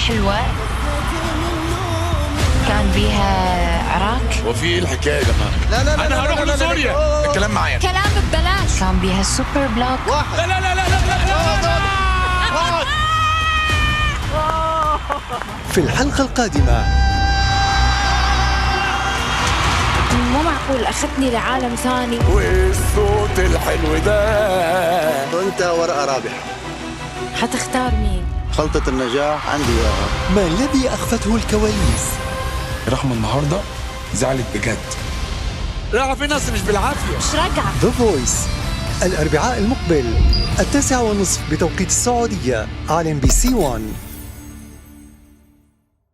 حلوة كان بيها عراك. وفي الحكايه يا جماعه؟ لا انا هروح لسوريا. الكلام معايا. كلام ببلاش. كان بيها سوبر بلوك. لا لا لا لا لا لا. في الحلقة القادمة مو معقول أخذني لعالم ثاني. والصوت الحلو ده. وانت ورقة رابحة. حتختار مين؟ خلطة النجاح عندي اياها. ما الذي أخفته الكواليس؟ رغم النهارده زعلت بجد. لا في ناس مش بالعافيه. مش رجعة. The Voice الأربعاء المقبل 9:30 بتوقيت السعودية على MBC 1.